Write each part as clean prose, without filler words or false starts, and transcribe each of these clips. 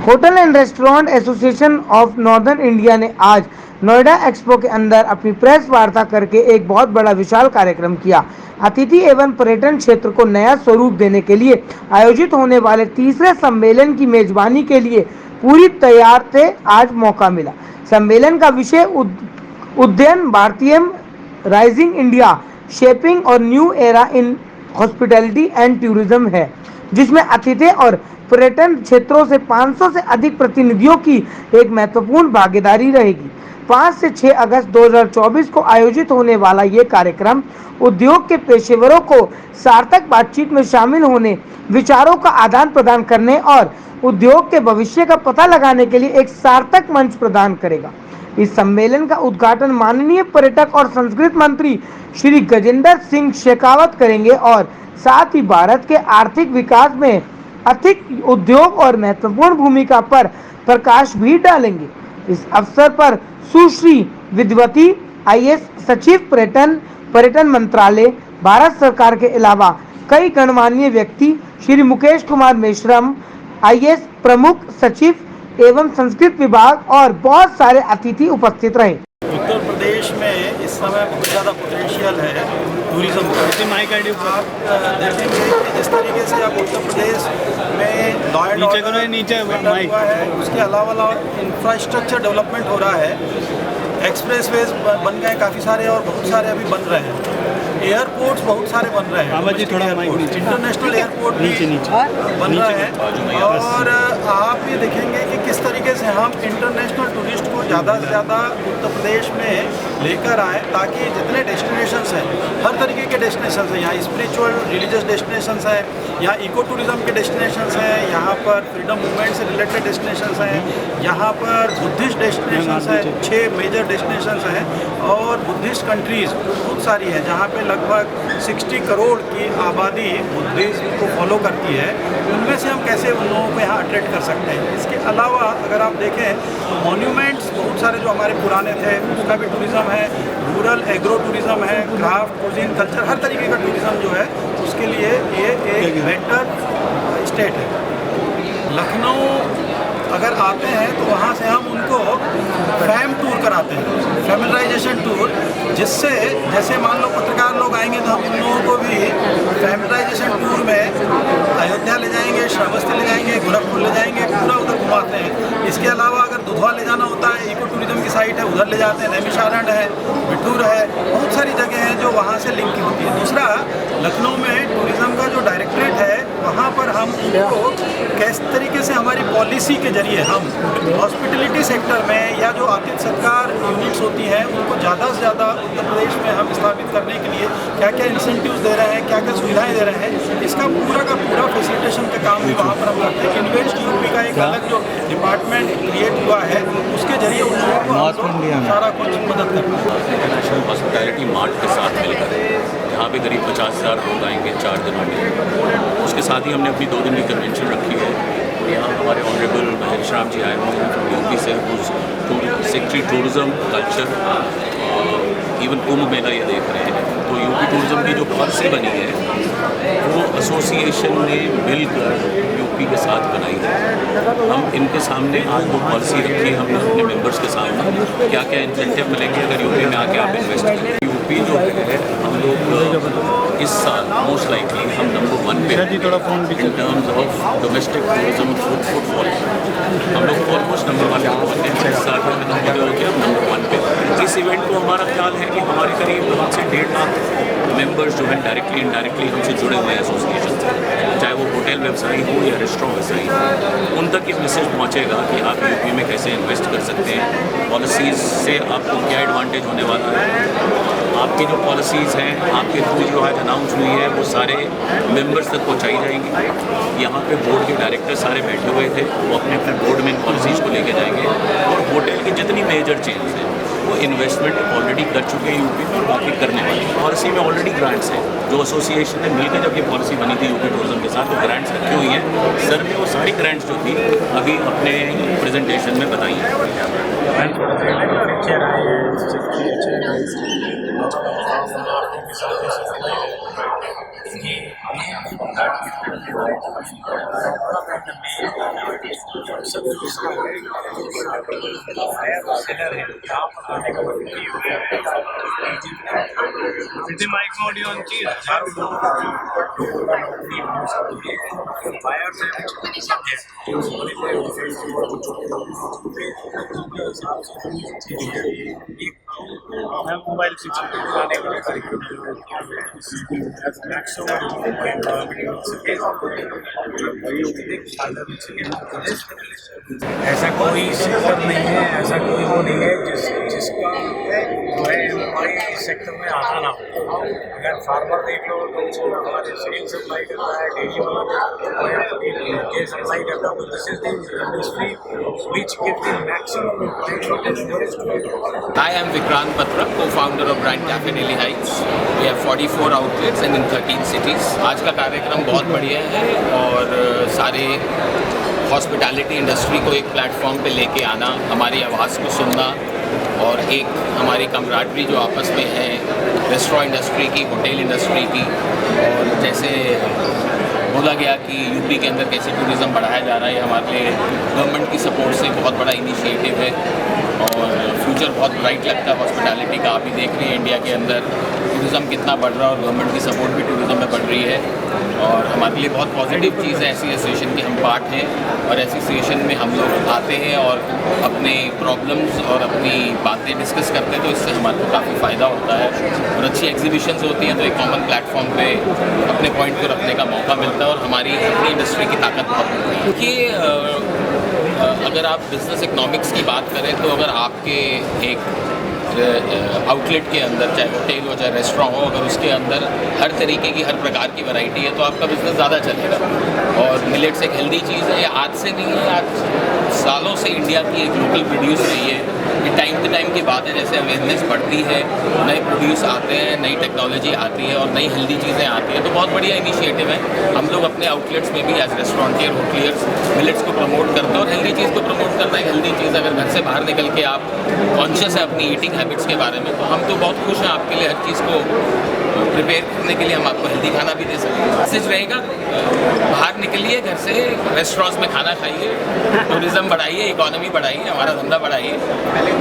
Hotel and restaurant association of northern India ने आज Noida expo के अंदर अपनी प्रेस वार्ता करके एक बहुत बड़ा विशाल कार्यक्रम किया। अतिथि एवं पर्यटन क्षेत्र को नया स्वरूप देने के लिए आयोजित होने वाले तीसरे सम्मेलन की मेजबानी के लिए पूरी तैयार थे। आज मौका मिला। सम्मेलन का विषय उद्यम भारतीय राइजिंग इंडिया शेपिंग और new era in hospitality and tourism है, जिसमें अतिथि और पर्यटन क्षेत्रों से 500 से अधिक प्रतिनिधियों की एक महत्वपूर्ण भागीदारी रहेगी। 5 से 6 अगस्त 2024 को आयोजित होने वाला ये कार्यक्रम उद्योग के पेशेवरों को सार्थक बातचीत में शामिल होने, विचारों का आदान प्रदान करने और उद्योग के भविष्य का पता लगाने के लिए एक सार्थक मंच प्रदान करेगा। इस सम्मेलन का उद्घाटन माननीय पर्यटक और संस्कृति मंत्री श्री गजेंद्र सिंह शेखावत करेंगे और साथ ही भारत के आर्थिक विकास में अधिक उद्योग और महत्वपूर्ण भूमिका पर प्रकाश भी डालेंगे। इस अवसर पर सुश्री विद्वती आईएएस सचिव पर्यटन मंत्रालय भारत सरकार के अलावा कई गणमान्य व्यक्ति, श्री मुकेश कुमार मेश्राम आईएएस प्रमुख सचिव एवं संस्कृत विभाग और बहुत सारे अतिथि उपस्थित रहे। उत्तर प्रदेश में इस समय बहुत ज़्यादा पोटेंशियल है टूरिज्म का। आप देखेंगे कि जिस तरीके से अब उत्तर प्रदेश में लॉ एंड ऑर्डर हुआ है, उसके अलावा इंफ्रास्ट्रक्चर डेवलपमेंट हो रहा है। एक्सप्रेसवेज बन गए काफ़ी सारे और बहुत सारे अभी बन रहे हैं। एयरपोर्ट्स बहुत सारे बन रहे हैं। इंटरनेशनल एयरपोर्ट बन रहे हैं। और आप ये देखेंगे कि किस तरीके से हम इंटरनेशनल टूरिस्ट को ज़्यादा से ज़्यादा उत्तर प्रदेश में लेकर आए, ताकि जितने डेस्टिनेशंस हैं, हर तरीके के डेस्टिनेशंस हैं। यहाँ स्पिरिचुअल रिलीजियस डेस्टिनेशंस हैं, यहाँ इको टूरिज़्म के डेस्टिनेशंस हैं, यहाँ पर फ्रीडम मूवमेंट से रिलेटेड डेस्टिनेशंस हैं, यहाँ पर बुद्धिस्ट डेस्टिनेशंस हैं, 6 मेजर डेस्टिनेशंस हैं। और बुद्धिस्ट कंट्रीज़ बहुत सारी हैं जहाँ पे लगभग 60 करोड़ की आबादी बुद्धिज्म को फॉलो करती है। उनमें से हम कैसे उन लोगों को यहाँ अट्रैक्ट कर सकते हैं। इसके अलावा अगर आप देखें तो मॉन्यूमेंट्स बहुत सारे जो हमारे पुराने थे, उसका भी टूरिज़्म है। रूरल एग्रो टूरिज़्म है, क्राफ्ट, कुजीन, कल्चर, हर तरीके का टूरिज़्म जो है उसके लिए ये एक बेटर स्टेट है। लखनऊ अगर आते हैं तो वहाँ से हम उनको फैम टूर कराते हैं, फैमिलाइजेशन टूर, जिससे जैसे मान लो पत्रकार लोग आएंगे तो हम उन लोगों को भी फैमिलाइजेशन टूर में अयोध्या ले जाएंगे, श्रावस्ती ले जाएंगे, गोरखपुर ले जाएंगे, पूरा उधर घुमाते हैं। इसके अलावा अगर दुधवा ले जाना होता है, इको टूरिज्म की साइट है, उधर ले जाते हैं। नैमिषारण्य है, बिठूर है, बहुत सारी जगह हैं जो वहाँ से लिंक होती है। दूसरा, लखनऊ में टूरिज़्म का जो डायरेक्टरेट है, वहाँ पर हम उनको किस तरीके से हमारी पॉलिसी के जरिए हम हॉस्पिटलिटी सेक्टर में या जो आतिथ्य सत्कार यूनिट्स होती हैं उनको ज़्यादा से ज़्यादा उत्तर प्रदेश में हम स्थापित करने के लिए क्या क्या इंसेंटिव्स दे रहे हैं, क्या क्या सुविधाएं दे रहे हैं, इसका पूरा का पूरा फैसिलिटेशन का काम भी वहाँ पर हम करते हैं। इन्वेस्ट यूपी का एक अलग जो डिपार्टमेंट क्रिएट हुआ है, उसके जरिए उन लोगों को सारा कुछ मदद करना है। इंटरनेशनल हॉस्पिटैलिटी मार्ट के साथ मिलकर यहाँ पे करीब 50,000 लोग आएंगे 4 दिनों में। उसके साथ ही हमने अपनी 2 दिन की कन्वेंशन रखी है। यहाँ हमारे ऑनरेबल महेश राम जी आए हुए हैं यूपी से, secretary tourism, culture, even Kumbh Mela ये देख रहे हैं। तो यूपी टूरिज़्म की जो पॉलिसी बनी है वो एसोसिएशन ने मिलकर यूपी के साथ बनाई है। हम इनके सामने आज वो पॉलिसी रखी है हमने अपने मेंबर्स के सामने, क्या क्या इंसेंटिव मिलेंगे अगर यूपी में आके आप इन्वेस्ट करें। यूपी जो है हम लोग इस साल मोस्ट लाइकली हम नंबर 1 पे in terms of domestic tourism footfall. हम लोग ऑलमोस्ट नंबर 1 पे हैं। 6 साल में नंबर हो गया, नंबर 1 पे। इस इवेंट को हमारा ख्याल है कि हमारे करीब 1 से 1.5 लाख मेंबर्स जो हैं डायरेक्टली इनडायरेक्टली हमसे जुड़े हुए हैं एसोसिएशन से, चाहे वो होटल व्यवसायी हो या रेस्टोरेंट व्यवसायी हो, उन तक ये मैसेज पहुँचेगा कि आप यूपी में कैसे इन्वेस्ट कर सकते हैं, पॉलिसीज़ से आपको क्या एडवांटेज होने वाला है। आपकी जो पॉलिसीज़ हैं आपके थ्रू जो आज अनाउंस हुई है वो सारे मेंबर्स तक पहुँचाई जाएंगी। यहाँ पे बोर्ड के डायरेक्टर सारे बैठे हुए थे, वो अपने अपने बोर्ड में इन पॉलिसीज़ को लेके जाएंगे। और होटल की जितनी मेजर चेन्स हैं वो इन्वेस्टमेंट ऑलरेडी कर चुके हैं यूपी में और बाकी करने वाली है। पॉलिसी में ऑलरेडी ग्रांट्स हैं, जो एसोसिएशन ने मिलकर जब ये पॉलिसी बनी थी यूपी टूरिज्म के साथ, तो ग्रांट्स रखी हुई हैं। सर ने वो सारी ग्रांट्स जो थी अभी अपने प्रेजेंटेशन में बताई हैं। माइक ऑडियो ऑन चाहिए मोबाइल ऐसा कोई सेक्टर नहीं है, ऐसा कोई वो नहीं है जिसका जो है एम्प्लॉय इस सेक्टर में आता ना हो। अगर फार्मर देख लो तो वो हमारे सेल सप्लाई करता है, डेयरी वाला के सप्लाई करता है। तो this is the industry which gives the maximum employment. Hi, I'm Vikrant Batra, co-founder of brand Cafe Delhi Heights. We have 44 outlets and in 13 cities. आज का कार्यक्रम बहुत बढ़िया है और सारे हॉस्पिटैलिटी इंडस्ट्री को एक प्लेटफॉर्म पे लेके आना, हमारी आवाज़ को सुनना और एक हमारी कमराडरी जो आपस में है रेस्टोरेंट इंडस्ट्री की, होटल इंडस्ट्री की, और जैसे बोला गया कि यूपी के अंदर कैसे टूरिज़्म बढ़ाया जा रहा है, हमारे लिए गवर्नमेंट की सपोर्ट से बहुत बड़ा इनिशिएटिव है और फ्यूचर बहुत ब्राइट लगता है हॉस्पिटैलिटी का। आप भी देख रहे हैं इंडिया के अंदर टूरिज़्म कितना बढ़ रहा है और गवर्नमेंट की सपोर्ट भी टूरिज़्म में बढ़ रही है और हमारे लिए बहुत पॉजिटिव चीज़ है ऐसी एसोसिएशन के हम पार्ट हैं और एसोसिएशन में हम लोग आते हैं और अपने प्रॉब्लम्स और अपनी बातें डिस्कस करते हैं, तो इससे हमारे को काफ़ी फ़ायदा होता है और अच्छी एग्जीबिशंस होती हैं तो एक कॉमन प्लेटफॉर्म पे अपने पॉइंट को रखने का मौका मिलता है और हमारी अपनी इंडस्ट्री की ताकत बहुत होती है। क्योंकि अगर आप बिज़नेस इकनॉमिक्स की बात करें तो अगर आपके एक आउटलेट के अंदर चाहे होटल हो चाहे रेस्टोरेंट हो, अगर उसके अंदर हर तरीके की हर प्रकार की वैरायटी है तो आपका बिज़नेस ज़्यादा चलेगा। और मिलेट्स एक हेल्दी चीज़ है, ये आज से नहीं है, आज सालों से इंडिया की एक लोकल प्रोड्यूस रही है। ये टाइम टू टाइम की बात है, जैसे अवेयरनेस बढ़ती है, नए प्रोड्यूस आते हैं, नई टेक्नोलॉजी आती है और नई हेल्दी चीज़ें आती हैं, तो बहुत बढ़िया इनिशिएटिव है। हम लोग अपने आउटलेट्स में भी एज रेस्टोरेंटियर होटलियर्स मिलेट्स को प्रमोट करते हैं और हेल्दी चीज़ को प्रमोट करना है। हेल्दी चीज़ अगर घर से बाहर निकल के आप कॉन्शियस है अपनी ईटिंग हैबिट्स के बारे में, तो हम तो बहुत खुश हैं आपके लिए हर चीज़ को प्रिपेयर करने के लिए। हम आपको हेल्दी खाना भी दे सकते हैं। मैसेज रहेगा, बाहर निकलिए घर से, रेस्टोरेंट्स में खाना खाइए, टूरिज़्म बढ़ाइए, इकोनॉमी बढ़ाइए, हमारा धंधा बढ़ाइए।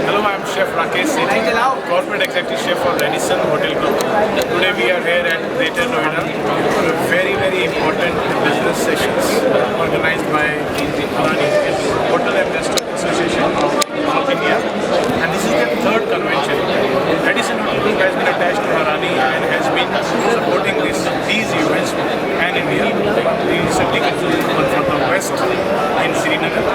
Hello, I'm Chef Rakesh Sethi, Corporate Executive Chef for Radisson Hotel Group. Today we are here at Greater Noida for a very, very important business sessions organized by Adani Hotel and Restaurant Association of South India. And this is their third convention. Radisson Hotel Group has been attached to Adani and has been supporting these events pan India. We recently concluded one for the West in Srinagar.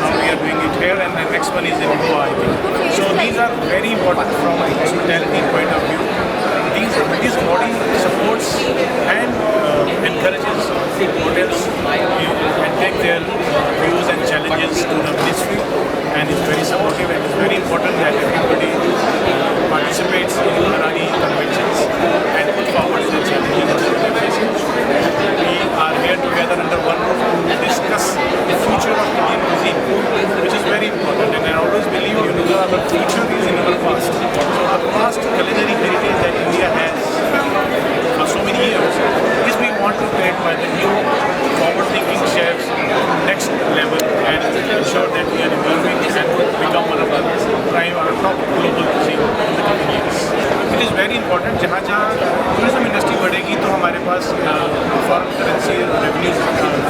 Now we are doing it here, and the next one is in Goa, I think. So these are very important from a hospitality point of view. This body supports and encourages hotels and take their views and challenges to the ministry, and it's very supportive and it's very important that everybody participates in Adani conventions and put forward the challenges that they face. We are here together under one roof to discuss the future of Indian cuisine, which is very important. And I always believe our future is in our past. So the past culinary heritage that India has for so many years is we want to take by the new forward-thinking chefs next level and ensure that we are evolving and become one of the prime or top global cuisine in the coming years. It is very important. जहाँ जहाँ tourism industry बढ़ेगी तो हमारे पास foreign currency revenue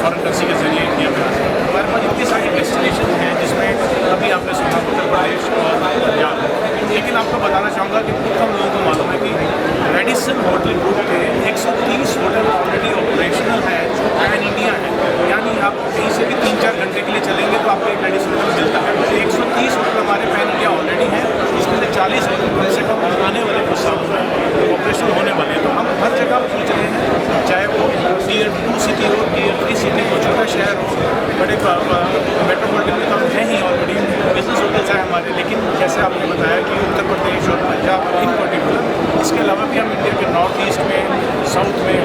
foreign currency के जरिए India में हमारे पास इतनी सारी डेस्टिनेशन हैं जिसमें अभी आपने सुना उत्तर प्रदेश और पंजाब, लेकिन आपको बताना चाहूँगा कि बहुत कम लोगों को मालूम है कि रेडिसन होटल ग्रुप के 130 होटल ऑलरेडी ऑपरेशनल है जो पैन इंडिया है। यानी आप कहीं से भी 3-4 घंटे के लिए चलेंगे तो आपको एक रेडिसन होटल मिलता है। 130 होटल हमारे पैन इंडिया ऑलरेडी हैं, इसमें से 40 होटल कम से कम आने वाले कुछ सालों में ऑपरेशनल होने वाले हैं। तो हम हर जगह पहुँच रहे हैं, चाहे वो Tier 2 सिटी हो, Tier 3 सिटी हो, छोटा शहर हो, बड़े मेट्रोपॉलिटन में तो हम हैं ही ऑलरेडी, बिजनेस होटल्स हैं हमारे। लेकिन जैसे आपने बताया कि उत्तर प्रदेश और पंजाब इन पर्टिकुलर, इसके अलावा भी हम इंडिया के नॉर्थ ईस्ट में, साउथ में,